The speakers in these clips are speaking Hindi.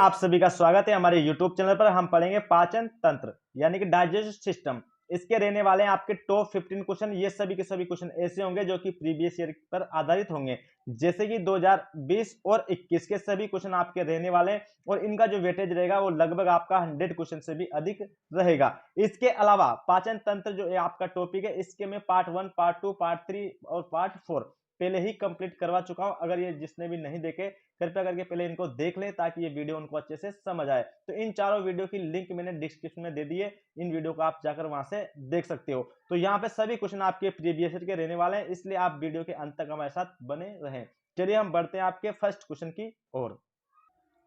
आप सभी का स्वागत है हमारे YouTube चैनल पर। हम पढ़ेंगे पाचन तंत्र यानी कि डाइजेस्ट सिस्टम। इसके रहने वाले हैं आपके टॉप 15 क्वेश्चन। ये सभी के सभी क्वेश्चन ऐसे होंगे जो कि प्रीवियस ईयर पर आधारित होंगे, जैसे कि 2020 और 21 के सभी क्वेश्चन आपके रहने वाले हैं और इनका जो वेटेज रहेगा वो लगभग आपका 100 क्वेश्चन से भी अधिक रहेगा। इसके अलावा पाचन तंत्र जो आपका टॉपिक है, इसके मैं पार्ट 1, पार्ट 2, पार्ट 3 और पार्ट 4 पहले ही कंप्लीट करवा चुका हूं। अगर ये जिसने भी नहीं देखे, कृपया करके पहले इनको देख लें ताकि ये वीडियो उनको अच्छे से समझ आए। तो इन चारों वीडियो की लिंक मैंने डिस्क्रिप्शन में दे दी है, इन वीडियो को आप जाकर वहां से देख सकते हो। तो यहाँ पे सभी क्वेश्चन आपके प्रीवियस ईयर के रहने वाले हैं, इसलिए आप वीडियो के अंत तक हमारे साथ बने रहें। चलिए हम बढ़ते हैं आपके फर्स्ट क्वेश्चन की ओर।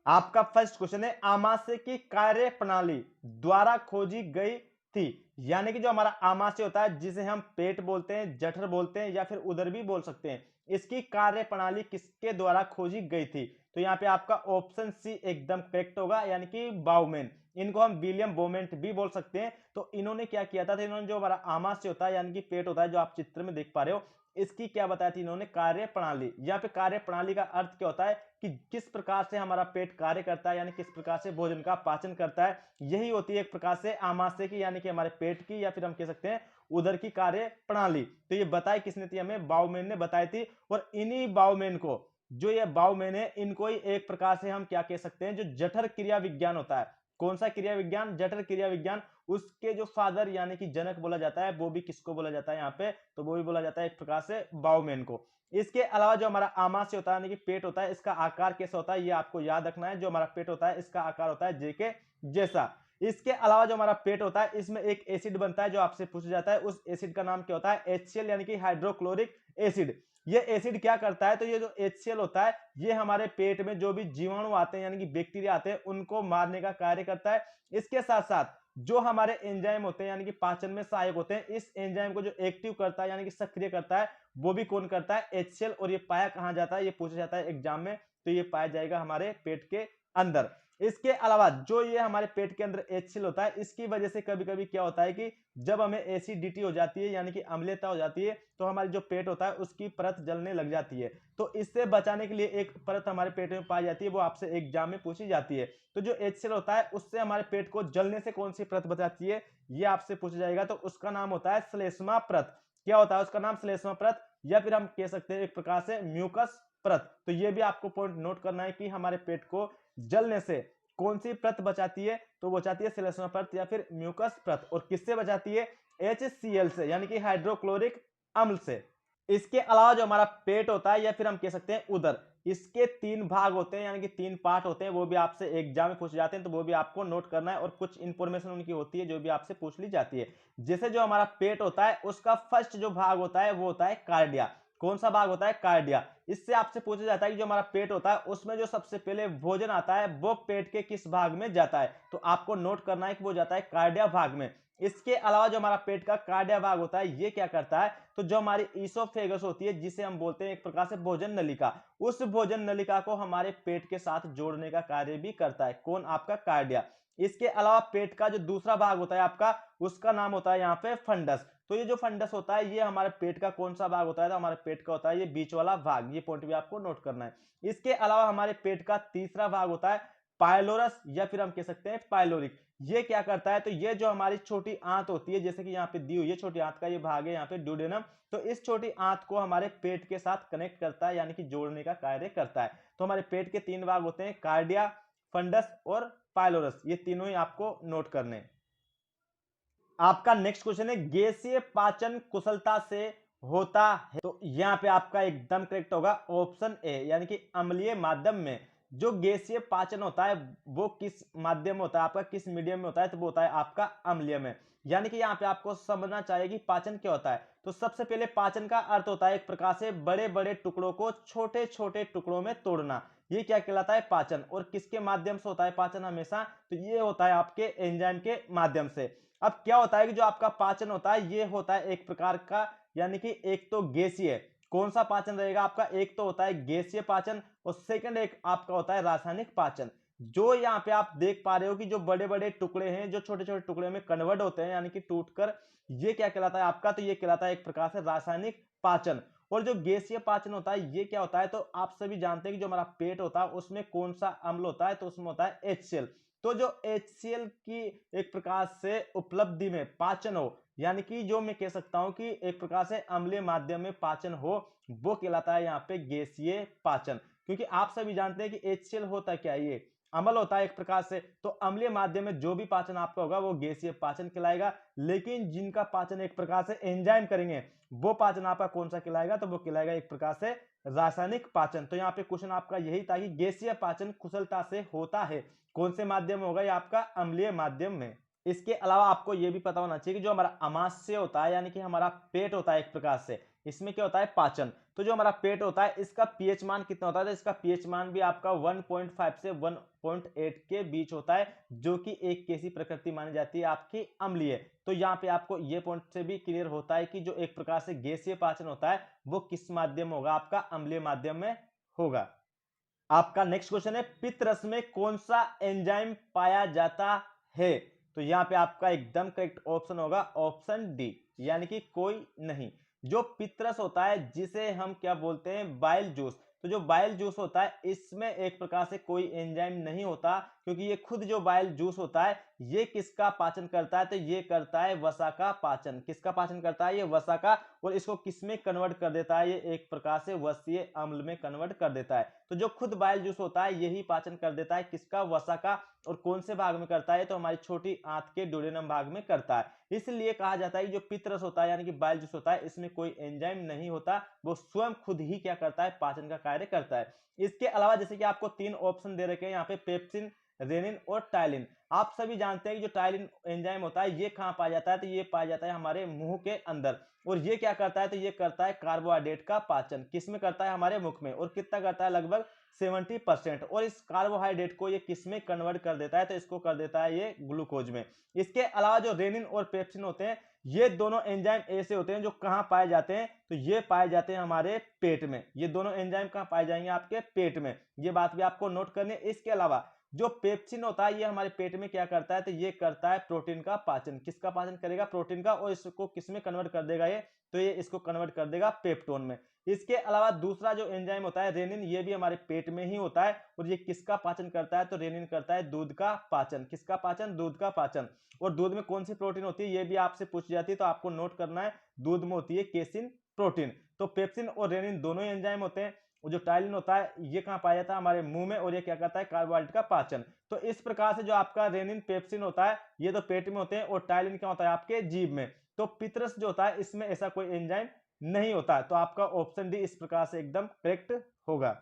आपका फर्स्ट क्वेश्चन है, आमाशय की कार्य प्रणाली द्वारा खोजी गई थी। यानी कि जो हमारा आमाशय होता है, जिसे हम पेट बोलते हैं, जठर बोलते हैं या फिर उदर भी बोल सकते हैं, इसकी कार्य प्रणाली किसके द्वारा खोजी गई थी? तो यहाँ पे आपका ऑप्शन सी एकदम करेक्ट होगा, यानी कि बाउमेन। इनको हम विलियम बोमेंट भी बोल सकते हैं। तो इन्होंने क्या किया था, तो इन्होंने जो हमारा आमाशय होता है यानी कि पेट होता है, जो आप चित्र में देख पा रहे हो, इसकी क्या बताया थी इन्होंने? कार्य प्रणाली। यहाँ पे कार्य प्रणाली का अर्थ क्या होता है कि किस प्रकार से हमारा पेट कार्य करता है, यानी किस प्रकार से भोजन का पाचन करता है। यही होती है एक प्रकार से आमाशय की, यानी कि हमारे पेट की, या फिर हम कह सकते हैं उदर की कार्य प्रणाली। तो ये बताई किसने थी? हमें बाउमेन ने बताई थी। और इन्हीं बाउमेन को, जो ये बाउमेन है, इनको ही एक प्रकार से हम क्या कह सकते हैं, जो जठर क्रिया विज्ञान होता है। कौन सा क्रिया विज्ञान? जठर क्रिया विज्ञान। उसके जो फादर यानी कि जनक बोला जाता है, वो भी किसको बोला जाता है यहाँ पे? तो वो भी बोला जाता है एक प्रकार से बाउमेन को। इसके अलावा जो हमारा आमाशय होता है यानी कि पेट होता है, इसका आकार कैसा होता है ये आपको याद रखना है। जो हमारा पेट होता है इसका आकार होता है जे के जैसा। इसके अलावा जो हमारा पेट होता है, इसमें एक एसिड बनता है जो आपसे पूछा जाता है। उस एसिड का नाम क्या होता है? HCl यानी कि हाइड्रोक्लोरिक एसिड। ये एसिड क्या करता है? तो ये जो HCl होता है, ये हमारे पेट में जो भी जीवाणु आते हैं यानी कि बैक्टीरिया आते हैं, उनको मारने का कार्य करता है। इसके साथ साथ जो हमारे एंजाइम होते हैं यानी कि पाचन में सहायक होते हैं, इस एंजाइम को जो एक्टिव करता है यानी कि सक्रिय करता है, वो भी कौन करता है? HCl। और ये पाया कहां जाता है? ये पूछा जाता है एग्जाम में। तो ये पाया जाएगा हमारे पेट के अंदर। इसके अलावा जो ये हमारे पेट के अंदर HCl होता है, इसकी वजह से कभी कभी क्या होता है कि जब हमें एसिडिटी हो जाती है यानी कि अम्लता हो जाती है, तो हमारी जो पेट होता है उसकी परत जलने लग जाती है। तो इससे बचाने के लिए एक परत हमारे पेट में पाई जाती है, वो आपसे एग्जाम में पूछी जाती है। तो जो HCl होता है, उससे हमारे पेट को जलने से कौन सी परत बचाती है, ये आपसे पूछा जाएगा। तो उसका नाम होता है श्लेष्मा परत। क्या होता है उसका नाम? श्लेष्मा परत, या फिर हम कह सकते हैं एक प्रकार से म्यूकस परत। तो ये भी आपको पॉइंट नोट करना है कि हमारे पेट को जलने से कौन सी परत बचाती है? तो बचाती है श्लेष्मा परत या फिर म्यूकस परत। और किससे बचाती है? HCl से, यानी कि हाइड्रोक्लोरिक अम्ल से। इसके अलावा जो हमारा पेट होता है, या फिर हम कह सकते हैं उदर, इसके 3 भाग होते हैं यानी कि 3 पार्ट होते हैं। वो भी आपसे एग्जाम में पूछे जाते हैं, तो वो भी आपको नोट करना है। और कुछ इंफॉर्मेशन उनकी होती है जो भी आपसे पूछ ली जाती है। जैसे जो हमारा पेट होता है, उसका फर्स्ट जो भाग होता है वो होता है कार्डिया। कौन सा भाग होता है? कार्डिया। इससे आपसे पूछा जाता है कि जो हमारा पेट होता है, उसमें जो सबसे पहले भोजन आता है वो पेट के किस भाग में जाता है? तो आपको नोट करना है कि वो जाता है कार्डिया भाग में। इसके अलावा जो हमारा पेट का कार्डिया भाग होता है, ये क्या करता है? तो जो हमारी ईसोफेगस होती है, जिसे हम बोलते हैं एक प्रकार से भोजन नलिका, उस भोजन नलिका को हमारे पेट के साथ जोड़ने का कार्य भी करता है। कौन? आपका कार्डिया। इसके अलावा पेट का जो दूसरा भाग होता है आपका, उसका नाम होता है यहाँ पे फंडस। तो ये जो फंडस होता है, ये हमारे पेट का कौन सा भाग होता है? तो हमारे पेट का होता है ये बीच वाला भाग। ये पॉइंट भी आपको नोट करना है। इसके अलावा हमारे पेट का तीसरा भाग होता है पाइलोरस, या फिर हम कह सकते हैं पाइलोरिक। ये क्या करता है? तो ये जो हमारी छोटी आंत होती है, जैसे कि यहाँ पे दी हुई है, छोटी आंत का ये भाग है यहाँ पे ड्यूडेनम। तो इस छोटी आंत को हमारे पेट के साथ कनेक्ट करता है, यानी कि जोड़ने का कार्य करता है। तो हमारे पेट के 3 भाग होते हैं, कार्डिया, फंडस और पाइलोरस। ये तीनों ही आपको नोट करने हैं। आपका नेक्स्ट क्वेश्चन है, गैसीय पाचन कुशलता से होता है। तो यहां पे आपका एकदम करेक्ट होगा ऑप्शन ए, यानी कि अम्लीय माध्यम में। जो गैसीय पाचन होता है वो किस माध्यम में होता है आपका? किस मीडियम में होता है? तो वो होता है आपका अम्लीय में। यानी कि यहाँ पे आपको समझना चाहिए कि पाचन क्या होता है। तो सबसे पहले पाचन का अर्थ होता है एक प्रकार से बड़े बड़े टुकड़ों को छोटे छोटे टुकड़ों में तोड़ना। ये क्या कहलाता है? पाचन। और किसके माध्यम से होता है पाचन हमेशा? तो ये होता है आपके एंजाइम के माध्यम से। अब क्या होता है कि जो आपका पाचन होता है, ये होता है एक प्रकार का, यानी कि एक तो गैसीय। कौन सा पाचन रहेगा आपका? एक तो होता है गैसीय पाचन, और सेकंड एक आपका होता है रासायनिक पाचन। जो यहाँ पे आप देख पा रहे हो कि जो बड़े बड़े टुकड़े हैं, जो छोटे छोटे टुकड़े में कन्वर्ट होते हैं यानी कि टूटकर, ये क्या कहलाता है आपका? तो ये कहलाता है एक प्रकार से रासायनिक पाचन। और जो गैसीय पाचन होता है ये क्या होता है, तो आप सभी जानते हैं कि जो हमारा पेट होता है उसमें कौन सा अम्ल होता है, तो उसमें होता है HCl। तो जो HCl की एक प्रकार से उपलब्धि में पाचन हो, यानी कि जो मैं कह सकता हूं कि एक प्रकार से अम्लीय माध्यम में पाचन हो, वो कहलाता है यहाँ पे गैसीय पाचन। क्योंकि आप सभी जानते हैं कि HCl होता क्या है, ये अम्ल होता है एक प्रकार से। तो अम्लीय माध्यम में जो भी पाचन आपका होगा वो गैसीय पाचन कहलाएगा। लेकिन जिनका पाचन एक प्रकार से एंजाइम करेंगे वो पाचन आपका कौन सा कहलाएगा, तो वो कहलाएगा एक प्रकार से रासायनिक पाचन। तो यहाँ पे क्वेश्चन आपका यही था कि गैसीय पाचन कुशलता से होता है कौन से माध्यम में होगा, ये आपका अम्लीय माध्यम में। इसके अलावा आपको ये भी पता होना चाहिए कि जो हमारा अमाशय होता है यानी कि हमारा पेट होता है एक प्रकार से, इसमें क्या होता है पाचन। तो जो हमारा पेट होता है इसका पीएच मान कितना होता है, तो इसका पीएच मान भी आपका 1.5 से 1.8 के बीच होता है, जो कि एक कैसी प्रकृति मानी जाती है आपकी अम्लीय। तो यहाँ पे आपको ये पॉइंट से भी क्लियर होता है कि जो एक प्रकार से गैसीय पाचन होता है वो किस माध्यम में होगा, आपका अम्लीय माध्यम में होगा। आपका नेक्स्ट क्वेश्चन है पित्त रस में कौन सा एंजाइम पाया जाता है, तो यहां पे आपका एकदम करेक्ट ऑप्शन होगा ऑप्शन डी, यानी कि कोई नहीं। जो पित्त रस होता है जिसे हम क्या बोलते हैं, बाइल जूस। तो जो बाइल जूस होता है इसमें एक प्रकार से कोई एंजाइम नहीं होता, क्योंकि ये खुद जो बाइल जूस होता है ये किसका पाचन करता है, तो ये करता है वसा का पाचन। किसका पाचन करता है, ये वसा का। और इसको किसमें कन्वर्ट कर देता है, ये एक प्रकार से वसीय अम्ल में कन्वर्ट कर देता है। तो जो खुद बाइल जूस होता है यही पाचन कर देता है किसका, वसा का। और कौन से भाग में करता है, तो हमारी छोटी आंत के डुडेनम भाग में करता है। इसलिए कहा जाता है कि जो पित्त रस होता है यानी कि बाइल जूस होता है इसमें कोई एंजाइम नहीं होता, वो स्वयं खुद ही क्या करता है, पाचन का कार्य करता है। इसके अलावा जैसे कि आपको 3 ऑप्शन दे रखे हैं यहाँ पे, पेप्सिन, रेनिन और टाइलिन। आप सभी जानते हैं कि जो टाइलिन एंजाइम होता है ये कहां पाया जाता है, तो ये पाया जाता है हमारे मुंह के अंदर। और ये क्या करता है, तो ये करता है कार्बोहाइड्रेट का पाचन। किसमें करता है, हमारे मुख में। और कितना करता है, लगभग 70%। और इस कार्बोहाइड्रेट को ये किसमें कन्वर्ट कर देता है, तो इसको कर देता है ये ग्लूकोज में। इसके अलावा जो रेनिन और पेप्सिन होते हैं ये दोनों एंजाइम ऐसे होते हैं जो कहां पाए जाते हैं, तो ये पाए जाते हैं हमारे पेट में। ये दोनों एंजाइम कहां पाए जाएंगे, आपके पेट में। ये बात भी आपको नोट करनी है। इसके अलावा जो पेप्सिन होता है ये हमारे पेट में क्या करता है, तो ये करता है प्रोटीन का पाचन। किसका पाचन करेगा, प्रोटीन का। और इसको किसमें कन्वर्ट कर देगा ये, तो ये इसको कन्वर्ट कर देगा पेप्टोन में। इसके अलावा दूसरा जो एंजाइम होता है रेनिन, ये भी हमारे पेट में ही होता है। और ये किसका पाचन करता है, तो रेनिन करता है दूध का पाचन। किसका पाचन, दूध का पाचन। और दूध में कौन सी प्रोटीन होती है ये भी आपसे पूछ जाती है, तो आपको नोट करना है, दूध में होती है केसिन प्रोटीन। तो पेप्सिन और रेनिन दोनों एंजाइम होते हैं। और जो टाइलिन होता है ये कहां पाया जाता है, हमारे मुंह में। और ये क्या करता है, कार्बोहाइड्रेट का पाचन। तो इस प्रकार से जो आपका रेनिन पेप्सिन होता है ये तो पेट में होते हैं, और टाइलिन क्या होता है, आपके जीभ में। तो पित्त रस जो होता है इसमें ऐसा कोई एंजाइम नहीं होता है। तो आपका ऑप्शन डी इस प्रकार से एकदम करेक्ट होगा।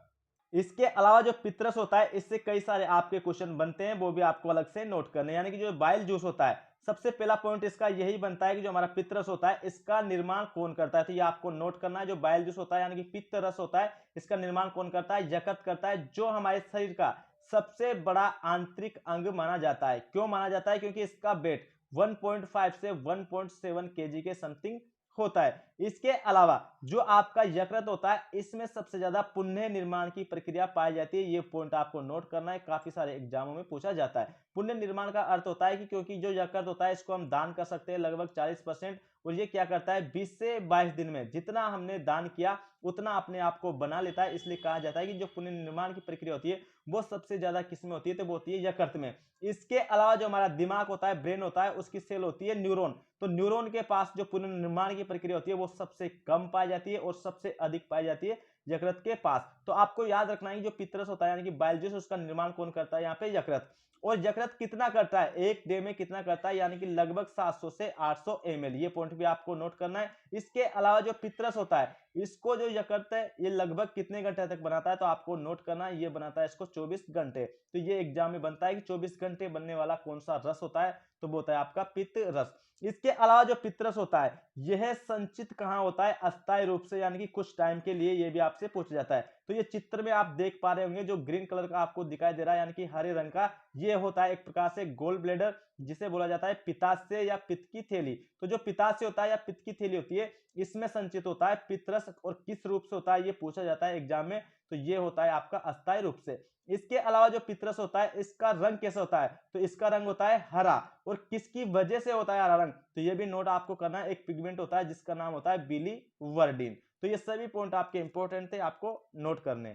इसके अलावा जो पित्त रस होता है इससे कई सारे आपके क्वेश्चन बनते हैं, वो भी आपको अलग से नोट करने। यानी कि जो बाइल जूस होता है, सबसे पहला पॉइंट इसका यही बनता है कि जो हमारा पित्त रस होता है इसका निर्माण कौन करता है, तो ये आपको नोट करना है। जो बाइल जूस होता है यानी कि पित्त रस होता है इसका निर्माण कौन करता है, यकृत करता है, जो हमारे शरीर का सबसे बड़ा आंतरिक अंग माना जाता है। क्यों माना जाता है, क्योंकि इसका वेट 1.5 से 1.7 केजी के समथिंग होता है। इसके अलावा जो आपका यकृत होता है इसमें सबसे ज्यादा पुण्य निर्माण की प्रक्रिया पाई जाती है। ये पॉइंट आपको नोट करना है, काफी सारे एग्जामों में पूछा जाता है। पुण्य निर्माण का अर्थ होता है कि क्योंकि जो यकृत होता है इसको हम दान कर सकते हैं लगभग 40%। और ये क्या करता है, 20 से 22 दिन में जितना हमने दान किया उतना अपने आप को बना लेता है। इसलिए कहा जाता है कि जो पुण्य निर्माण की प्रक्रिया होती है वो सबसे ज्यादा किसमें होती है, तो वो होती है यकृत में। इसके अलावा जो हमारा दिमाग होता है, ब्रेन होता है, उसकी सेल होती है न्यूरॉन। तो न्यूरॉन के पास जो पुनर्निर्माण की प्रक्रिया होती है वो सबसे कम पाई जाती है और सबसे अधिक पाई जाती है यकृत के पास। तो आपको याद रखना है कि जो पित्त रस होता है यानी कि बाइल जूस, उसका निर्माण कौन करता है, यहाँ पे यकृत। और यकृत कितना करता है, एक डे में कितना करता है, यानी कि लगभग 700 से 800 ml। ये पॉइंट भी आपको नोट करना है। इसके अलावा जो पित्त रस होता है इसको जो यकृत है ये लगभग कितने घंटे तक बनाता है, तो आपको नोट करना है, ये बनाता है इसको 24 घंटे। तो ये एग्जाम में बनता है कि 24 घंटे बनने वाला कौन सा रस होता है, तो वो होता है आपका पित्त रस। इसके अलावा जो पित्त रस होता है यह संचित कहां होता है, अस्थायी रूप से, यानी कि कुछ टाइम के लिए। ये भी आपसे पूछा जाता है। तो ये चित्र में आप देख पा रहे होंगे जो ग्रीन कलर का आपको दिखाई दे रहा है यानी कि हरे रंग का, ये होता है एक प्रकार से गोल ब्लेडर, जिसे बोला जाता है पित्ताशय या पित्त की थैली। तो जो पित्ताशय होता है या पित्त की थैली होती है इसमें संचित होता है पित्त रस। और किस रूप से होता है ये पूछा जाता है एग्जाम में, तो ये होता है आपका अस्थायी रूप से। इसके अलावा जो पित्त रस होता है इसका रंग कैसा होता है, तो इसका रंग होता है हरा। और किसकी वजह से होता है हरा रंग, तो ये भी नोट आपको करना है। एक पिगमेंट होता है जिसका नाम होता है बिलीवर्डिन। तो ये सभी पॉइंट आपके इंपॉर्टेंट थे, आपको नोट करने।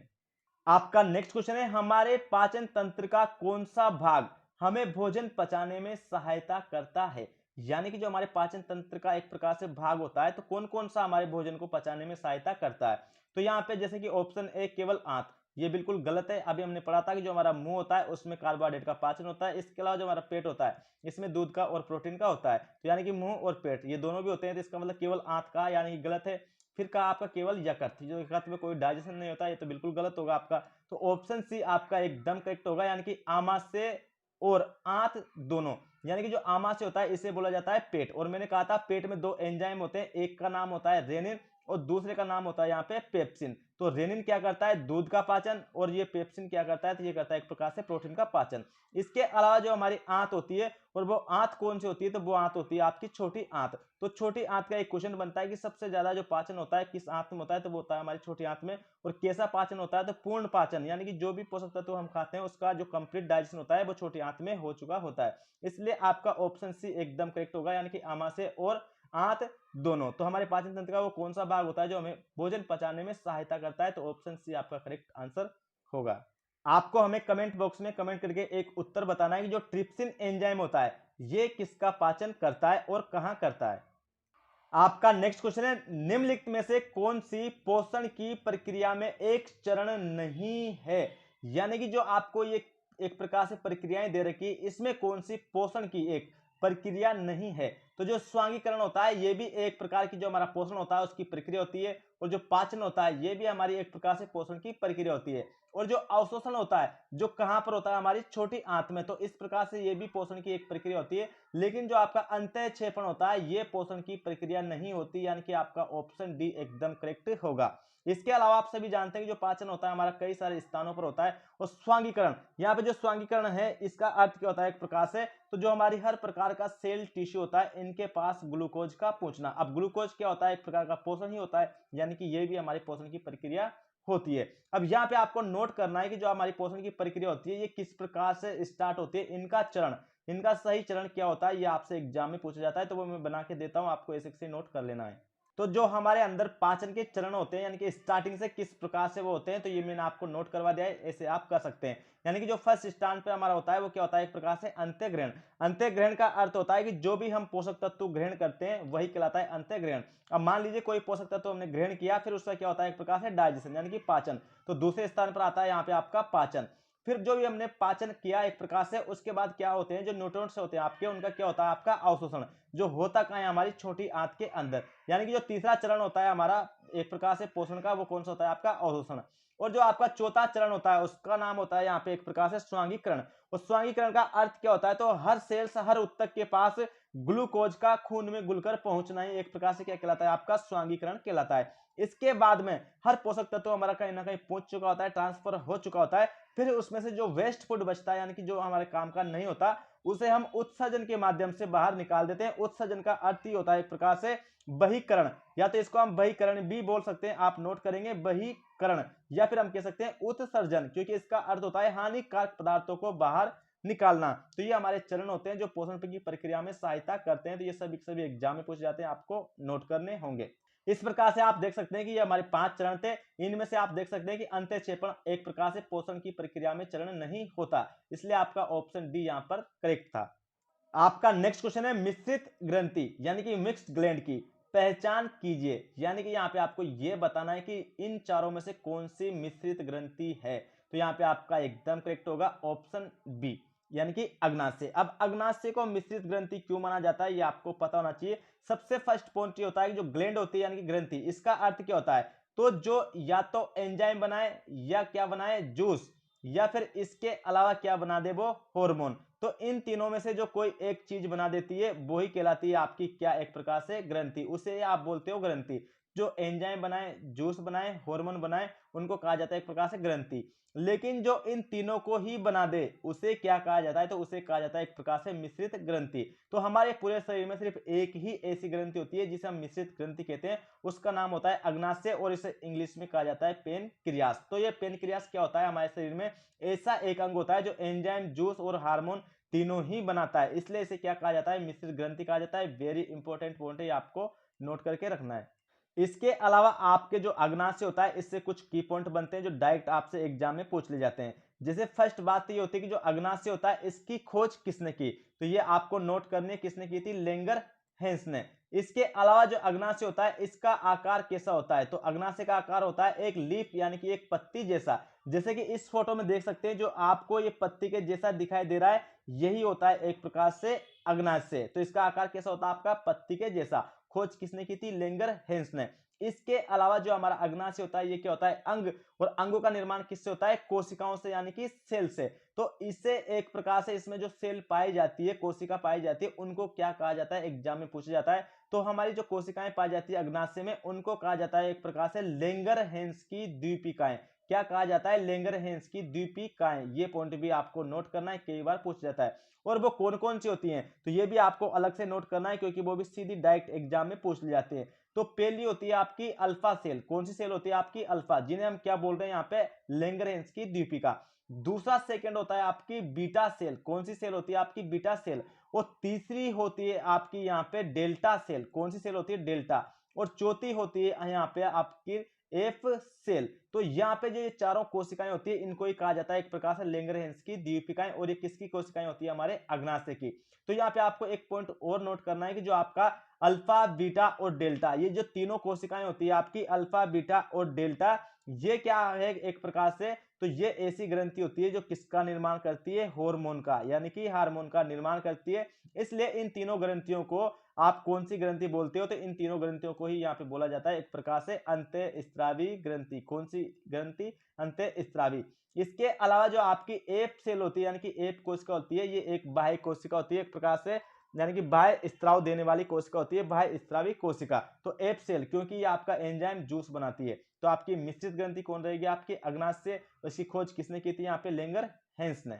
आपका नेक्स्ट क्वेश्चन है, हमारे पाचन तंत्र का कौन सा भाग हमें भोजन पचाने में सहायता करता है? यानी कि जो हमारे पाचन तंत्र का एक प्रकार से भाग होता है, तो कौन कौन सा हमारे भोजन को पचाने में सहायता करता है? तो यहाँ पे जैसे कि ऑप्शन ए केवल आंत, ये बिल्कुल गलत है। अभी हमने पढ़ा था कि जो हमारा मुंह होता है उसमें कार्बोहाइड्रेट का पाचन होता है, इसके अलावा जो हमारा पेट होता है इसमें दूध का और प्रोटीन का होता है। तो यानी कि मुंह और पेट ये दोनों भी होते हैं, तो इसका मतलब केवल आंत का यानी कि गलत है। फिर कहा आपका केवल यकृत, जो यकृत में कोई डाइजेशन नहीं होता, ये तो बिल्कुल गलत होगा आपका। तो ऑप्शन सी आपका एकदम करेक्ट होगा, यानी कि आमाशय और आंत दोनों। यानी कि जो आमाशय होता है इसे बोला जाता है पेट, और मैंने कहा था पेट में दो एंजाइम होते हैं, एक का नाम होता है रेनिन और दूसरे का नाम होता है यहाँ पे पेप्सिन। तो रेनिन क्या करता है, दूध का पाचन, और ये पेप्सिन क्या करता है, तो ये करता है एक प्रकार से प्रोटीन का पाचन। इसके अलावा जो हमारी आंत होती है, और वो आंत कौन सी होती है, तो वो आंत होती है आपकी छोटी आंत। तो छोटी आंत का एक क्वेश्चन बनता है कि सबसे ज्यादा जो पाचन होता है किस आंत में होता है, तो वो होता है हमारी छोटी आंत में। और कैसा पाचन होता है, तो पूर्ण पाचन, यानी कि जो भी पोषक तत्व हम खाते हैं उसका जो कंप्लीट डाइजेशन होता है वो छोटी आंत में हो चुका होता है। इसलिए आपका ऑप्शन सी एकदम करेक्ट होगा, यानी कि आमाशय और आंत दोनों। तो हमारे पाचन तंत्र का वो कौन सा भाग होता है जो हमें भोजन पचाने में सहायता करता है, तो ऑप्शन सी आपका करेक्ट आंसर होगा। आपको हमें कमेंट बॉक्स में कमेंट करके एक उत्तर बताना है कि जो ट्रिप्सिन एंजाइम होता है ये किसका पाचन करता है और कहां करता है। आपका नेक्स्ट क्वेश्चन है, निम्नलिखित में से कौन सी पोषण की प्रक्रिया में एक चरण नहीं है? यानी कि जो आपको ये एक प्रकार से प्रक्रियाएं दे रखी है, इसमें कौन सी पोषण की एक प्रक्रिया नहीं है? तो जो स्वांगीकरण होता है ये भी एक प्रकार की जो हमारा पोषण होता है उसकी प्रक्रिया होती है, और जो पाचन होता है ये भी हमारी एक प्रकार से पोषण की प्रक्रिया होती है। और जो अवशोषण होता है जो कहां पर होता है, हमारी छोटी आंत में, तो इस प्रकार से ये भी पोषण की एक प्रक्रिया होती है। लेकिन जो आपका अंतःक्षेपण होता है ये पोषण की प्रक्रिया नहीं होती, यानी कि आपका ऑप्शन डी एकदम करेक्ट होगा। इसके अलावा आप सभी जानते हैं कि जो पाचन होता है हमारा कई सारे स्थानों पर होता है, और स्वांगीकरण, यहाँ पे जो स्वांगीकरण है इसका अर्थ क्या होता है एक प्रकार से, तो जो हमारी हर प्रकार का सेल टिश्यू होता है इनके पास ग्लूकोज का पहुंचना। अब ग्लूकोज क्या होता है, एक प्रकार का पोषण ही होता है, यानी कि ये भी हमारी पोषण की प्रक्रिया होती है। अब यहाँ पे आपको नोट करना है कि जो हमारी पोषण की प्रक्रिया होती है ये किस प्रकार से स्टार्ट होती है, इनका चरण, इनका सही चरण क्या होता है, ये आपसे एग्जाम में पूछा जाता है, तो वो मैं बना के देता हूं, आपको ऐसे से नोट कर लेना है। तो जो हमारे अंदर पाचन के चरण होते हैं, यानी कि स्टार्टिंग से किस प्रकार से वो होते हैं, तो ये मैंने आपको नोट करवा दिया है, ऐसे आप कर सकते हैं। यानी कि जो फर्स्ट स्थान पे हमारा होता है वो क्या होता है, एक प्रकार से अंत्यग्रहण। अंत्यग्रहण का अर्थ होता है कि जो भी हम पोषक तत्व ग्रहण करते हैं वही कहलाता है अंत्यग्रहण। अब मान लीजिए कोई पोषक तत्व हमने ग्रहण किया, फिर उसका क्या होता है एक प्रकार से डाइजेशन, यानी कि पाचन। तो दूसरे स्थान पर आता है यहाँ पे आपका पाचन। फिर जो भी हमने पाचन किया एक प्रकार से, उसके बाद क्या होते हैं जो न्यूट्रिएंट्स होते हैं आपके, उनका क्या होता है आपका अवशोषण, जो होता कहाँ है हमारी छोटी आंत के अंदर। यानी कि जो तीसरा चरण होता है हमारा एक प्रकार से पोषण का, वो कौन सा होता है आपका अवशोषण। और जो आपका चौथा चरण होता है उसका नाम होता है यहाँ पे एक प्रकार से स्वांगीकरण। और स्वांगीकरण का अर्थ क्या होता है, तो हर सेल्स हर उत्तक के पास ग्लूकोज का खून में घुलकर पहुंचना ही एक प्रकार से क्या कहलाता है आपका स्वांगीकरण कहलाता है। इसके बाद में हर पोषक तत्व हमारा कहीं ना कहीं पहुंच चुका होता है, ट्रांसफर हो चुका होता है। फिर उसमें से जो वेस्ट फूड बचता है, यानी कि जो हमारे काम का नहीं होता, उसे हम उत्सर्जन के माध्यम से बाहर निकाल देते हैं। उत्सर्जन का अर्थ ही होता है एक प्रकार से बहिकरण, या तो इसको हम बहिकरण भी बोल सकते हैं, आप नोट करेंगे बहिकरण, या फिर हम कह सकते हैं उत्सर्जन, क्योंकि इसका अर्थ होता है हानिकारक पदार्थों को बाहर निकालना। तो ये हमारे चरण होते हैं जो पोषण की प्रक्रिया में सहायता करते हैं। तो ये सभी एग्जाम में पूछे जाते हैं, आपको नोट करने होंगे। इस प्रकार से आप देख सकते हैं कि ये हमारे 5 चरण थे। इनमें से आप देख सकते हैं कि अंत्यक्षेपण एक प्रकार से पोषण की प्रक्रिया में चरण नहीं होता, इसलिए आपका ऑप्शन डी यहां पर करेक्ट था। आपका नेक्स्ट क्वेश्चन है, मिश्रित ग्रंथि यानी कि मिक्स्ड ग्लैंड की पहचान कीजिए। यानी कि यहाँ पे आपको यह बताना है कि इन चारों में से कौन सी मिश्रित ग्रंथि है। तो यहाँ पे आपका एकदम करेक्ट होगा ऑप्शन बी, यानी कि अग्नाशय। अब अग्नाशय को मिश्रित ग्रंथि क्यों माना जाता है ये आपको पता होना चाहिए। सबसे फर्स्ट पॉइंट ये होता है कि जो ग्लैंड होती है यानी कि ग्रंथि, इसका अर्थ क्या होता है, तो जो या तो एंजाइम बनाए या क्या बनाए जूस, या फिर इसके अलावा क्या बना दे वो हार्मोन। तो इन तीनों में से जो कोई एक चीज बना देती है वो ही कहलाती है आपकी क्या एक प्रकार से ग्रंथि, उसे आप बोलते हो ग्रंथि। जो एंजाइम बनाए, जूस बनाए, हार्मोन बनाए, उनको कहा जाता है एक प्रकार से ग्रंथि। लेकिन जो इन तीनों को ही बना दे उसे क्या कहा जाता है, तो उसे कहा जाता है एक प्रकार से मिश्रित ग्रंथि। तो हमारे पूरे शरीर में सिर्फ एक ही ऐसी ग्रंथि होती है जिसे हम मिश्रित ग्रंथि कहते हैं, उसका नाम होता है अग्नाशय, और इसे इंग्लिश में कहा जाता है पेनक्रियास। तो ये पेनक्रियास क्या होता है, हमारे शरीर में ऐसा एक अंग होता है जो एंजाइम, जूस और हार्मोन तीनों ही बनाता है, इसलिए इसे क्या कहा जाता है, मिश्रित ग्रंथि कहा जाता है। वेरी इंपॉर्टेंट पॉइंट है, आपको नोट करके रखना है। इसके अलावा आपके जो अग्नाशय होता है इससे कुछ की पॉइंट बनते हैं जो डायरेक्ट आपसे एग्जाम में पूछ ले जाते हैं। जैसे फर्स्ट बात ये होती है कि जो अग्नाशय होता है इसकी खोज किसने की, तो ये आपको नोट करनी है, किसने की थी, लेंगर हेंस ने। इसके अलावा जो अग्नाशय होता है इसका आकार कैसा होता है, तो अग्नाशय का आकार होता है एक लीफ यानी कि एक पत्ती जैसा। जैसे कि इस फोटो में देख सकते हैं जो आपको ये पत्ती के जैसा दिखाई दे रहा है यही होता है एक प्रकार से अग्नाशय। तो इसका आकार कैसा होता है आपका पत्ती के जैसा। खोज किसने की थी, लेंगर हेंस ने। इसके अलावा जो हमारा अग्नाशय होता है ये क्या होता है, अंग, और अंगों का निर्माण किससे होता है, कोशिकाओं से यानी कि सेल से। तो इससे एक प्रकार से इसमें जो सेल पाई जाती है, कोशिका पाई जाती है, उनको क्या कहा जाता है, एग्जाम में पूछा जाता है। तो हमारी जो कोशिकाएं पाई जाती है अग्नाशय में उनको कहा जाता है एक प्रकार से लेंगर हेंस की द्वीपिकाएं। क्या कहा जाता है, लेंगर हेंस की द्वीपिकाएं। ये पॉइंट भी आपको नोट करना है, कई बार पूछ जाता है। और वो कौन कौन सी होती हैं तो ये भी आपको अलग से नोट करना है क्योंकि वो भी सीधी डायरेक्ट एग्जाम में पूछ ली जाती है। तो पहली होती है आपकी अल्फा सेल। कौन सी सेल होती है आपकी, अल्फा, जिन्हें हम क्या बोल रहे हैं यहाँ पे, लैंगरेंज की द्वीपिका। दूसरा सेकंड होता है आपकी बीटा सेल। कौन सी सेल होती है आपकी, बीटा सेल। और तीसरी होती है आपकी यहाँ पे डेल्टा सेल। कौन सी सेल होती है, डेल्टा। और चौथी होती है यहाँ पे आपकी एफ सेल। तो यहाँ पे जो ये चारों कोशिकाएं होती है इनको ही कहा जाता है एक प्रकार से लैंगरहेंस की द्वीपिकाएं। और ये किसकी कोशिकाएं होती है, हमारे अग्नाशय की। तो यहाँ पे आपको एक पॉइंट और नोट करना है कि जो आपका अल्फा, बीटा और डेल्टा, ये जो तीनों कोशिकाएं होती है आपकी अल्फा, बीटा और डेल्टा, ये क्या है एक प्रकार से, तो ये ऐसी ग्रंथि होती है जो किसका निर्माण करती है, हार्मोन का, यानी कि हार्मोन का निर्माण करती है। इसलिए इन तीनों ग्रंथियों को आप कौन सी ग्रंथि बोलते हो, तो इन तीनों ग्रंथियों को ही यहाँ पे बोला जाता है एक प्रकार से अंतःस्रावी ग्रंथि। कौन सी ग्रंथि, अंतःस्रावी। इसके अलावा जो आपकी एप सेल होती है यानी कि एप कोशिका होती है, ये एक बाह्य कोशिका होती है एक प्रकार से, यानी कि बाह्य स्त्राव देने वाली कोशिका होती है, बाह्य स्त्रावी कोशिका। तो एप सेल, क्योंकि ये आपका एंजाइम जूस बनाती है। तो आपकी मिश्रित ग्रंथि कौन रहेगी, आपकी अग्नाशय। इसकी खोज किसने की थी, यहाँ पे लेंगर हेंस ने।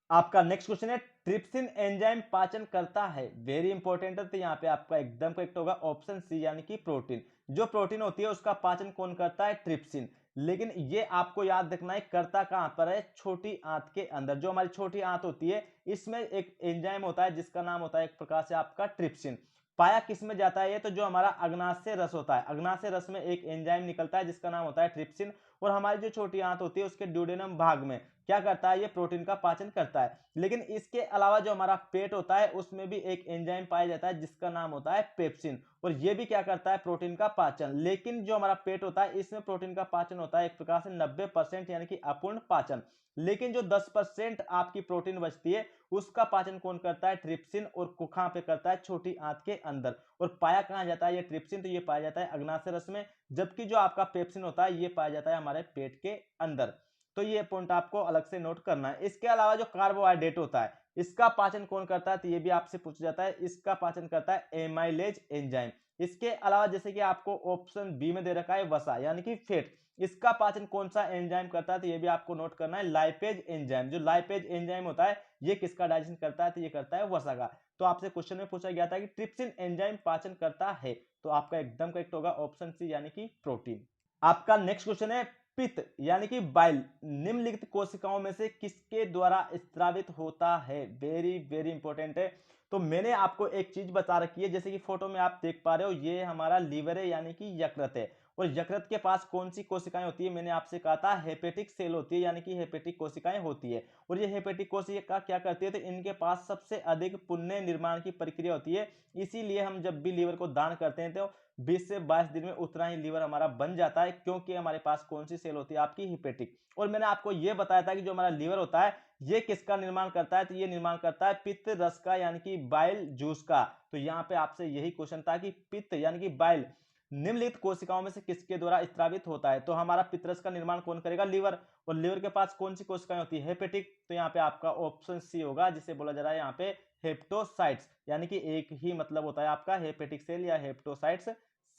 आपका नेक्स्ट क्वेश्चन है, ट्रिप्सिन एंजाइम पाचन करता है, वेरी इंपॉर्टेंट है। तो यहाँ पे आपका एकदम करेक्ट होगा ऑप्शन सी, यानी कि प्रोटीन। जो प्रोटीन होती है उसका पाचन कौन करता है, ट्रिप्सिन। लेकिन ये आपको याद रखना है करता कहां पर है, छोटी आंत के अंदर। जो हमारी छोटी आंत होती है इसमें एक एंजाइम होता है जिसका नाम होता है एक प्रकार से आपका ट्रिप्सिन। पाया किस में जाता है ये, तो जो हमारा अग्नाशय रस होता है, अग्नाशय रस में एक एंजाइम निकलता है जिसका नाम होता है ट्रिप्सिन। और हमारी जो छोटी आंत होती है उसके ड्यूडेनम भाग में क्या करता है, ये प्रोटीन का पाचन करता है। लेकिन इसके अलावा जो हमारा पेट होता है उसमें भी एक एंजाइम पाया जाता है जिसका नाम होता है पेप्सिन। और ये भी क्या करता है, प्रोटीन का पाचन। लेकिन जो हमारा पेट होता है इसमें प्रोटीन का पाचन होता है एक प्रकार से 90%, यानी कि अपूर्ण पाचन। लेकिन जो 10% आपकी प्रोटीन बचती है उसका पाचन कौन करता है, ट्रिप्सिन। और कहां पे करता है, छोटी आंत के अंदर। और पाया कहां जाता है ये ट्रिप्सिन, तो ये पाया जाता है अग्नाशय रस में। जबकि जो आपका पेप्सिन होता है ये पाया जाता है हमारे पेट के अंदर। तो ये पॉइंट आपको अलग से नोट करना है। इसके अलावा जो कार्बोहाइड्रेट होता है इसका पाचन कौन करता है, तो ये भी आपसे पूछा जाता है। इसका पाचन करता है एमाइलेज एंजाइम। इसके अलावा जैसे कि आपको ऑप्शन बी में दे रखा है वसा, यानी कि फैट, इसका पाचन कौन सा एंजाइम करता है, तो ये भी आपको नोट करना है लाइपेज एंजाइम। जो लाइपेज एंजाइम होता है ये किसका डाइजेशन करता है, तो ये करता है वसा का। तो आपसे क्वेश्चन में पूछा गया था कि ट्रिप्सिन एंजाइम पाचन करता है, तो आपका एकदम करेक्ट होगा ऑप्शन सी, यानी कि प्रोटीन। आपका नेक्स्ट क्वेश्चन है, पित्त यानी कि बाइल निम्नलिखित कोशिकाओं में से किसके द्वारा स्त्रावित होता है, वेरी वेरी इंपॉर्टेंट है। तो मैंने आपको एक चीज बता रखी है, जैसे कि फोटो में आप देख पा रहे हो ये हमारा लीवर है यानी कि यकृत है। और यकृत के पास कौन सी कोशिकाएं होती है, मैंने आपसे कहा था हेपेटिक सेल होती है, यानी कि हेपेटिक कोशिकाएं होती है। और ये हेपेटिक कोशिका क्या करती है, तो इनके पास सबसे अधिक पुण्य निर्माण की प्रक्रिया होती है। इसीलिए हम जब भी लीवर को दान करते हैं तो 20 से 22 दिन में उतना ही लीवर हमारा बन जाता है, क्योंकि हमारे पास कौन सी सेल होती है, आपकी हिपेटिक। और मैंने आपको यह बताया था कि जो हमारा लीवर होता है ये किसका निर्माण करता है, तो ये निर्माण करता है पित्त रस का, यानी कि बाइल जूस का। तो यहाँ पे आपसे यही क्वेश्चन था कि पित्त यानी कि बाइल निम्नलिखित कोशिकाओं में से किसके द्वारा स्त्रावित होता है। तो हमारा पित्तरस का निर्माण कौन करेगा, लीवर। और लीवर के पास कौन सी कोशिकाएं होती है, हेपेटिक। तो यहाँ पे आपका ऑप्शन सी होगा, जिसे बोला जा रहा है यहाँ पे हेप्टोसाइट्स, यानी कि एक ही मतलब होता है आपका हेपेटिक सेल या हेप्टोसाइट्स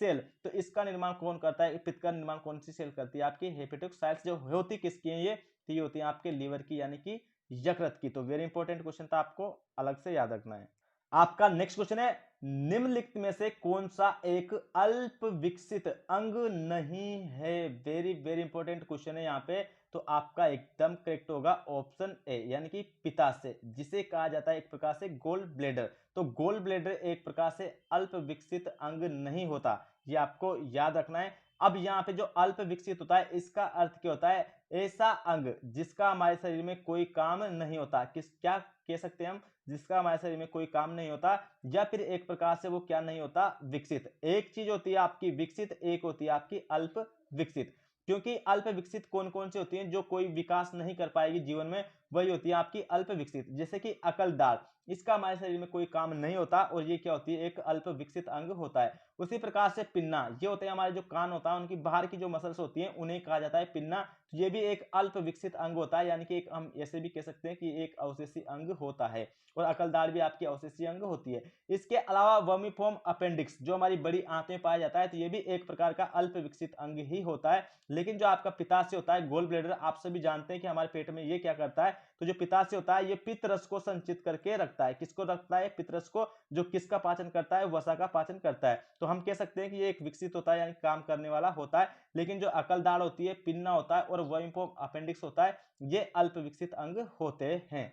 सेल। तो इसका निर्माण कौन करता है, पित्त का निर्माण कौन सी सेल करती है, आपकी हेपेटोसाइट्स। जो होती किसकी है ये, तो ये होती है आपके लीवर की, यानी कि यकृत की। तो वेरी इंपॉर्टेंट क्वेश्चन था, आपको अलग से याद रखना है। आपका नेक्स्ट क्वेश्चन है, निम्नलिखित में से कौन सा एक अल्प विकसित अंग नहीं है, वेरी वेरी इंपॉर्टेंट क्वेश्चन है यहाँ पे। तो आपका एकदम करेक्ट होगा ऑप्शन ए, यानी कि पित्ताशय, जिसे कहा जाता है एक प्रकार से गोल ब्लेडर। तो गोल ब्लेडर एक प्रकार से अल्प विकसित अंग नहीं होता, ये आपको याद रखना है। अब यहाँ पे जो अल्प विकसित होता है इसका अर्थ क्या होता है, ऐसा अंग जिसका हमारे शरीर में कोई काम नहीं होता। किस क्या कह सकते हैं हम, जिसका हमारे शरीर में कोई काम नहीं होता, या फिर एक प्रकार से वो क्या नहीं होता, विकसित। एक चीज होती है आपकी विकसित, एक होती है आपकी अल्प विकसित। क्योंकि अल्प विकसित कौन कौन सी होती हैं, जो कोई विकास नहीं कर पाएगी जीवन में, वही होती है आपकी अल्प विकसित। जैसे कि अकलदार, इसका हमारे शरीर में कोई काम नहीं होता और ये क्या होती है, एक अल्प विकसित अंग होता है। उसी प्रकार से पिन्ना, ये होते हैं हमारे जो कान होता है, उनकी बाहर की जो मसल्स होती हैं उन्हें कहा जाता है पिन्ना। तो ये भी एक अल्प विकसित अंग होता है, यानी कि एक हम ऐसे भी कह सकते हैं कि एक अवशेषी अंग होता है। और अकलदार भी आपकी अवशेषी अंग होती है। इसके अलावा वर्मीफॉर्म अपेंडिक्स, जो हमारी बड़ी आंत में पाया जाता है, तो ये भी एक प्रकार का अल्प विकसित अंग ही होता है। लेकिन जो आपका पित्ताशय होता है, गोल ब्लेडर, आप सभी जानते हैं कि हमारे पेट में ये क्या करता है, तो जो पित्ताशय होता है ये पित्त रस को संचित करके रखता है। किसको रखता है, पित्त रस को, जो किसका पाचन करता है, वसा का पाचन करता है। तो हम कह सकते हैं कि ये एक विकसित होता है, यानी काम करने वाला होता है। लेकिन जो अकलदार होती है, पिन्ना होता है और वर्मीफॉर्म अपेंडिक्स होता है, ये अल्प विकसित अंग होते हैं।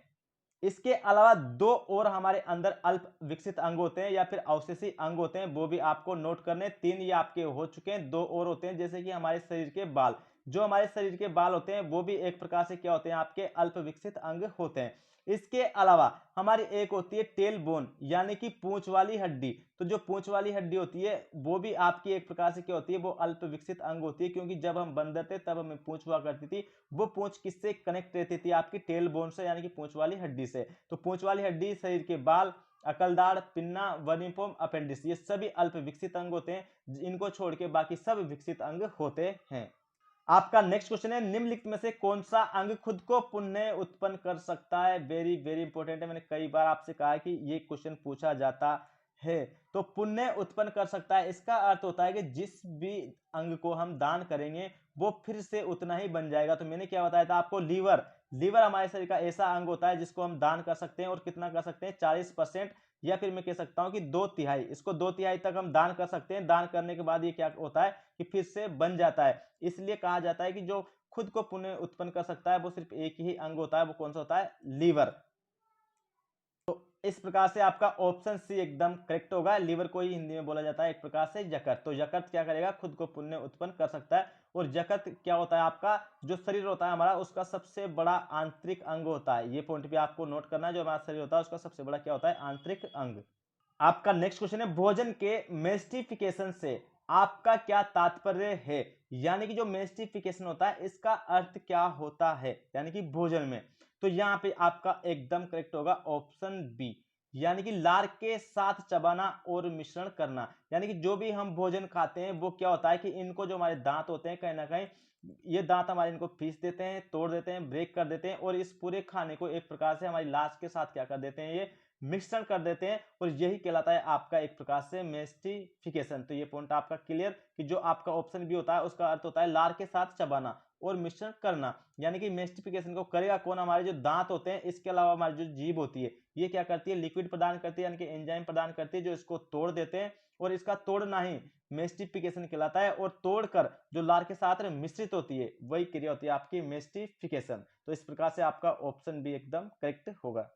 इसके अलावा दो और हमारे अंदर अल्प विकसित अंग होते हैं या फिर अवशेषी अंग होते हैं, वो भी आपको नोट करने। तीन ये आपके हो चुके हैं, दो और होते हैं, जैसे कि हमारे शरीर के बाल। जो हमारे शरीर के बाल होते हैं वो भी एक प्रकार से क्या होते हैं, आपके अल्प विकसित अंग होते हैं। इसके अलावा हमारी एक होती है टेल बोन, यानी कि पूंछ वाली हड्डी। तो जो पूंछ वाली हड्डी होती है वो भी आपकी एक प्रकार से क्या होती है, वो अल्प विकसित अंग होती है। क्योंकि जब हम बंदर थे तब हमें पूंछ हुआ करती थी, वो पूंछ किससे कनेक्ट रहती थी, आपकी टेल बोन से, यानी कि पूंछ वाली हड्डी से। तो पूंछ वाली हड्डी, शरीर के बाल, अकलदार, पिन्ना, वर्मीफॉर्म अपेंडिक्स, ये सभी अल्प विकसित अंग होते हैं। इनको छोड़ के बाकी सब विकसित अंग होते हैं। आपका नेक्स्ट क्वेश्चन है, निम्नलिखित में से कौन सा अंग खुद को पुनः उत्पन्न कर सकता है। वेरी वेरी इंपॉर्टेंट है, मैंने कई बार आपसे कहा है कि ये क्वेश्चन पूछा जाता है। तो पुण्य उत्पन्न कर सकता है, इसका अर्थ होता है कि जिस भी अंग को हम दान करेंगे वो फिर से उतना ही बन जाएगा। तो मैंने क्या बताया था आपको, लीवर। लीवर हमारे शरीर का ऐसा अंग होता है जिसको हम दान कर सकते हैं, और कितना कर सकते हैं, 40%, या फिर मैं कह सकता हूं कि 2/3। इसको 2/3 तक हम दान कर सकते हैं। दान करने के बाद ये क्या होता है कि फिर से बन जाता है। इसलिए कहा जाता है कि जो खुद को पुनः उत्पन्न कर सकता है वो सिर्फ एक ही अंग होता है, वो कौन सा होता है, लीवर। इस प्रकार से आपका ऑप्शन सी एकदम करेक्ट होगा। लीवर को ही हिंदी में बोला जाता है एक प्रकार से यकृत। तो यकृत क्या करेगा, खुद को पुण्य उत्पन्न कर सकता है। और यकृत क्या होता है, आपका जो शरीर होता है हमारा, उसका सबसे बड़ा आंतरिक अंग होता है। ये पॉइंट भी आपको नोट करना है, जो हमारा शरीर होता है उसका सबसे बड़ा क्या होता है, आंतरिक अंग। आपका नेक्स्ट क्वेश्चन है, भोजन के मेस्टिफिकेशन से आपका क्या तात्पर्य है। यानी कि जो मेस्टिफिकेशन होता है इसका अर्थ क्या होता है, यानी कि भोजन में। तो यहां पे आपका एकदम करेक्ट होगा ऑप्शन बी, यानी कि लार के साथ चबाना और मिश्रण करना। यानी कि जो भी हम भोजन खाते हैं वो क्या होता है कि इनको, जो हमारे दांत होते हैं, कहीं ना कहीं ये दांत हमारे इनको पीस देते हैं, तोड़ देते हैं, ब्रेक कर देते हैं, और इस पूरे खाने को एक प्रकार से हमारी लाश के साथ क्या कर देते हैं, ये मिश्रण कर देते हैं। और यही कहलाता है आपका एक प्रकार से मेस्टिफिकेशन। तो ये पॉइंट आपका क्लियर, कि जो आपका ऑप्शन बी होता है उसका अर्थ होता है लार के साथ चबाना और मिश्रण करना। यानी कि मेस्टिफिकेशन को करेगा कौन, हमारे जो दांत होते हैं। इसके अलावा हमारी जो जीभ होती है ये क्या करती है, लिक्विड प्रदान करती है, यानी कि एंजाइम प्रदान करती है, जो इसको तोड़ देते हैं। और इसका तोड़ना ही मेस्टिफिकेशन कहलाता है। और तोड़कर जो लार के साथ मिश्रित होती है वही क्रिया होती है आपकी मेस्टिफिकेशन। तो इस प्रकार से आपका ऑप्शन बी एकदम करेक्ट होगा।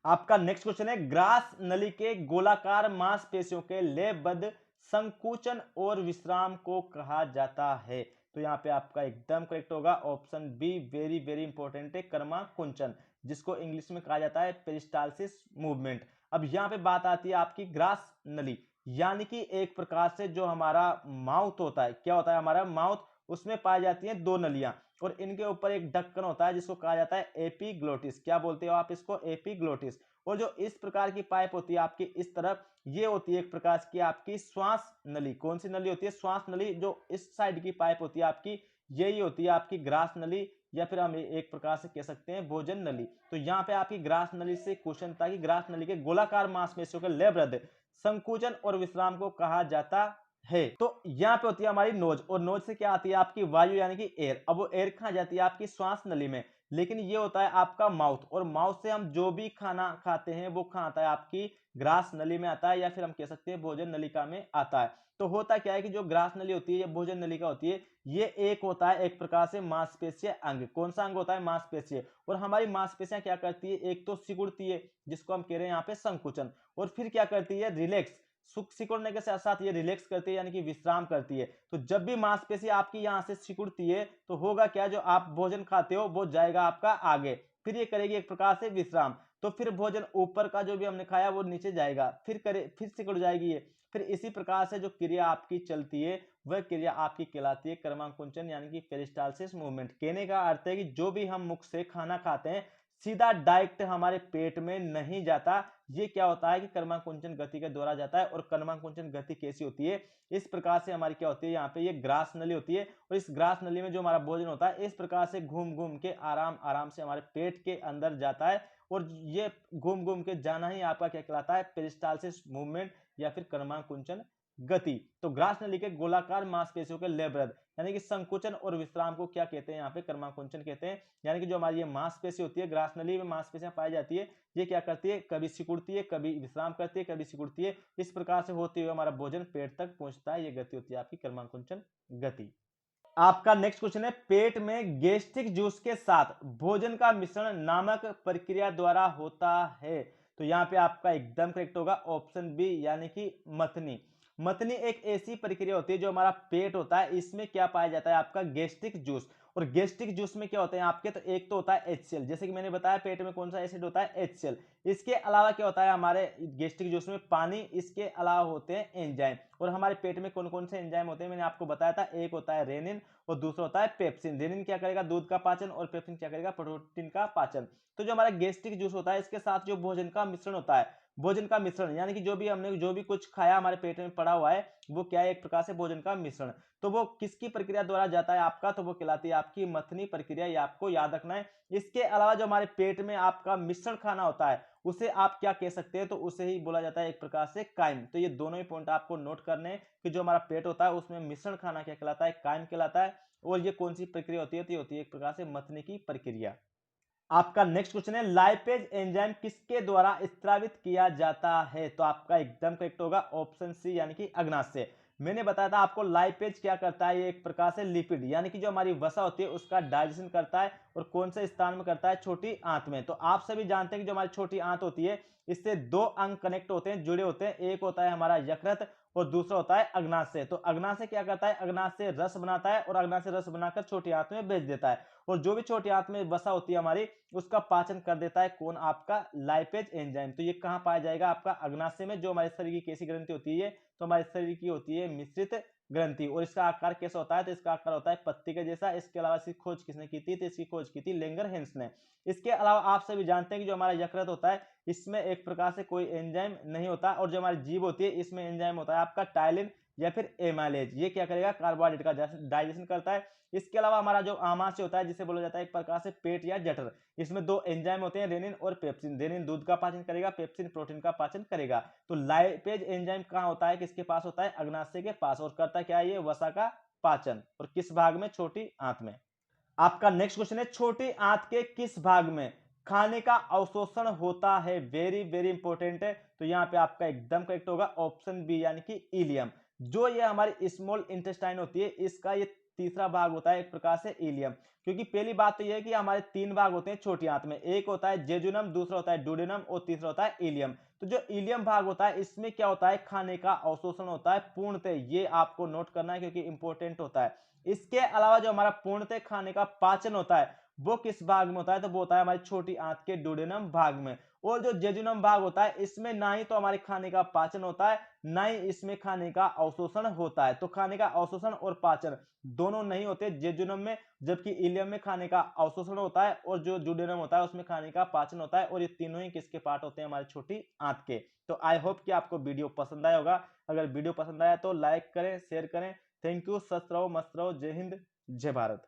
आपका नेक्स्ट क्वेश्चन है, ग्रास नली के गोलाकार मांसपेशियों के लयबद्ध संकुचन और विश्राम को कहा जाता है। तो यहाँ पे आपका एकदम करेक्ट होगा option B, very very important है, कर्माकुंचन, जिसको इंग्लिश में कहा जाता है पेरिस्टालसिस मूवमेंट। अब यहाँ पे बात आती है आपकी ग्रास नली, यानी कि एक प्रकार से जो हमारा माउथ होता है, क्या होता है हमारा माउथ, उसमें पाई जाती हैं दो नलियां, और इनके ऊपर एक ढक्कन होता है जिसको कहा जाता है एपीग्लोटिस। क्या बोलते हो आप इसको, एपीग्लोटिस। और जो इस प्रकार की पाइप होती है आपकी इस तरफ, ये होती है एक प्रकार की आपकी श्वास नली। कौन सी नली होती है, श्वास नली। जो इस साइड की पाइप होती है आपकी, यही होती है आपकी ग्रास नली, या फिर हम एक प्रकार से कह सकते हैं भोजन नली। तो यहाँ पे आपकी ग्रास नली से क्वेश्चन था कि ग्रास नली के गोलाकार मांसपेशियों के लयबद्ध संकुचन और विश्राम को कहा जाता है। तो यहाँ पे होती है हमारी नोज, और नोज से क्या आती है आपकी वायु, यानी कि एयर। अब वो एयर कहाँ जाती है, आपकी श्वास नली में। लेकिन ये होता है आपका माउथ, और माउथ से हम जो भी खाना खाते हैं वो कहाँ आता है, आपकी ग्रास नली में आता है, या फिर हम कह सकते हैं भोजन नलिका में आता है। तो होता क्या है कि जो ग्रास नली होती है या भोजन नलिका होती है, ये एक होता है एक प्रकार से मांसपेशीय अंग। कौन सा अंग होता है, मांसपेशीय। और हमारी मांसपेशियां क्या करती है, एक तो सिकुड़ती है जिसको हम कह रहे हैं यहाँ पे संकुचन, और फिर क्या करती है, रिलैक्स। सुख सिकुड़ने के साथ साथ ये रिलैक्स करती है यानी कि विश्राम करती है। तो जब भी मांसपेशी आपकी यहाँ से सिकुड़ती है तो होगा क्या, जो आप भोजन खाते हो वो जाएगा आपका आगे, फिर ये करेगी एक प्रकार से विश्राम। तो फिर भोजन ऊपर का जो भी हमने खाया वो नीचे जाएगा, फिर सिकुड़ जाएगी ये। फिर इसी प्रकार से जो क्रिया आपकी चलती है वह क्रिया आपकी कहलाती है कर्माकुंचन यानी कि पेरिस्टालसिस मूवमेंट। कहने का अर्थ है कि जो भी हम मुख से खाना खाते हैं सीधा डायरेक्ट हमारे पेट में नहीं जाता, ये क्या होता है कि कर्माकुंचन गति के द्वारा जाता है। और कर्माकुंचन गति कैसी होती है, इस प्रकार से हमारी क्या होती है, यहाँ पे ये ग्रास नली होती है, और इस ग्रास नली में जो हमारा भोजन होता है इस प्रकार से घूम घूम के आराम आराम से हमारे पेट के अंदर जाता है। और ये घूम घूम के जाना ही आपका क्या कहलाता है, पेरिस्टालसिस मूवमेंट या फिर कर्माकुंचन गति। तो ग्रास नली के गोलाकार मांसपेशियों के लेबरद यानी कि संकुचन और विश्राम को क्या कहते हैं, यहाँ पे कर्माकुंचन कहते हैं। यानी कि जो हमारी ये मांसपेशी होती है, ग्रास नली में मांसपेशियां पाई जाती है, ये क्या करती है, कभी सिकुड़ती है, कभी विश्राम करती है, कभी सिकुड़ती है। इस प्रकार से होते हुए हमारा भोजन पेट तक पहुंचता है, ये गति होती है आपकी कर्माकुंचन गति। आपका नेक्स्ट क्वेश्चन है, पेट में गैस्ट्रिक जूस के साथ भोजन का मिश्रण नामक प्रक्रिया द्वारा होता है। तो यहाँ पे आपका एकदम करेक्ट होगा ऑप्शन बी यानी कि मथनी। मथनी एक ऐसी प्रक्रिया होती है जो हमारा पेट होता है, इसमें क्या पाया जाता है, आपका गैस्ट्रिक जूस। और गैस्ट्रिक जूस में क्या होते हैं आपके, तो एक तो होता है HCl, जैसे कि मैंने बताया पेट में कौन सा एसिड होता है, HCl। इसके अलावा क्या होता है हमारे गैस्ट्रिक जूस में, पानी। इसके अलावा होते हैं एंजाइम। और हमारे पेट में कौन कौन से एंजाइम होते हैं मैंने आपको बताया था, एक होता है रेनिन और दूसरा होता है पेप्सिन। रेनिन क्या करेगा, दूध का पाचन, और पेप्सिन क्या करेगा, प्रोटीन का पाचन। तो जो हमारा गैस्ट्रिक जूस होता है इसके साथ जो भोजन का मिश्रण होता है, भोजन का मिश्रण यानी कि जो भी हमने जो भी कुछ खाया हमारे पेट में पड़ा हुआ है वो क्या है, एक प्रकार से भोजन का मिश्रण। तो वो किसकी प्रक्रिया द्वारा जाता है आपका, तो वो कहलाती है आपकी मथनी प्रक्रिया, ये आपको याद रखना है। इसके अलावा जो हमारे पेट में आपका मिश्रण खाना होता है उसे आप क्या कह सकते हैं, तो उसे ही बोला जाता है एक प्रकार से काइम। तो ये दोनों ही पॉइंट आपको नोट करने हैं कि जो हमारा पेट होता है उसमें मिश्रण खाना क्या कहलाता है, काइम कहलाता है। और ये कौन सी प्रक्रिया होती है, तो ये होती है एक प्रकार से मथनी की प्रक्रिया। आपका नेक्स्ट क्वेश्चन है, लाइपेज एंजाइम किसके द्वारा स्त्रावित किया जाता है। तो आपका एकदम करेक्ट होगा ऑप्शन सी यानी कि अग्नाशय। मैंने बताया था आपको लाइपेज क्या करता है, ये एक प्रकार से लिपिड यानी कि जो हमारी वसा होती है उसका डाइजेशन करता है। और कौन से स्थान में करता है, छोटी आंत में। तो आप सभी जानते हैं कि जो हमारी छोटी आंत होती है इससे दो अंग कनेक्ट होते हैं, जुड़े होते हैं। एक होता है हमारा यकृत और दूसरा होता है अग्नाशय। तो अग्नाशय क्या करता है, अग्नाशय रस बनाता है, और अग्नाशय रस बनाकर छोटी आंत में भेज देता है। और जो भी छोटी आंत में वसा होती है हमारी उसका पाचन कर देता है कौन, आपका लाइपेज एंजाइम। तो ये कहां पाया जाएगा, आपका अग्नाशय में। जो हमारे शरीर की कैसी ग्रंथि होती है, तो हमारे शरीर की होती है मिश्रित ग्रंथि। और इसका आकार कैसा होता है, तो इसका आकार होता है पत्ती के जैसा। इसके अलावा इसकी खोज किसने की थी, तो इसकी खोज की थी लेंगरहेंस ने। इसके अलावा आप सभी जानते हैं कि जो हमारा यकृत होता है इसमें एक प्रकार से कोई एंजाइम नहीं होता। और जो हमारी जीभ होती है इसमें एंजाइम होता है आपका टाइलिन या फिर एमाइलेज। ये क्या करेगा, कार्बोहाइड्रेट का डाइजेशन करता है। इसके अलावा हमारा जो आमाशय होता है जिसे बोला जाता है एक प्रकार से पेट या जठर, इसमें दो एंजाइम होते हैं, रेनिन और पेप्सिन। रेनिन दूध का पाचन करेगा, पेप्सिन प्रोटीन का पाचन करेगा। तो लाइपेज एंजाइम कहां होता है, किसके पास होता है, अग्नाशय के पास। और करता क्या है, ये वसा का पाचन। और किस भाग में, छोटी आंत में। आपका नेक्स्ट क्वेश्चन है, छोटी आंत के किस भाग में खाने का अवशोषण होता है। वेरी वेरी इंपॉर्टेंट है। तो यहां पे आपका एकदम करेक्ट होगा ऑप्शन बी यानी कि इलियम। जो ये हमारी स्मॉल इंटेस्टाइन होती है इसका ये तीसरा भाग होता है एक प्रकार से इलियम। क्योंकि पहली बात तो यह है कि हमारे तीन भाग होते हैं छोटी आंत में, एक होता है जेजुनम, दूसरा होता है डुडेनम और तीसरा होता है इलियम। तो जो इलियम भाग होता है इसमें क्या होता है, खाने का अवशोषण होता है पूर्णतः। ये आपको नोट करना है क्योंकि इंपॉर्टेंट होता है। इसके अलावा जो हमारा पूर्णतः खाने का पाचन होता है वो किस भाग में होता है, तो वो होता है हमारी छोटी आंत के डुडेनम भाग में। और जो जेजुनम भाग होता है इसमें ना ही तो हमारे खाने का पाचन होता है, ना ही इसमें खाने का अवशोषण होता है। तो खाने का अवशोषण और पाचन दोनों नहीं होते जेजुनम में, जबकि इलियम में खाने का अवशोषण होता है और जो डुडेनम होता है उसमें खाने का पाचन होता है। और ये तीनों ही किसके पार्ट होते हैं, हमारी छोटी आंत के। तो आई होप कि आपको वीडियो पसंद आया होगा। अगर वीडियो पसंद आया तो लाइक करें, शेयर करें। Thank you. स्वस्थ रहो, मस्त रहो। जय हिंद, जय भारत।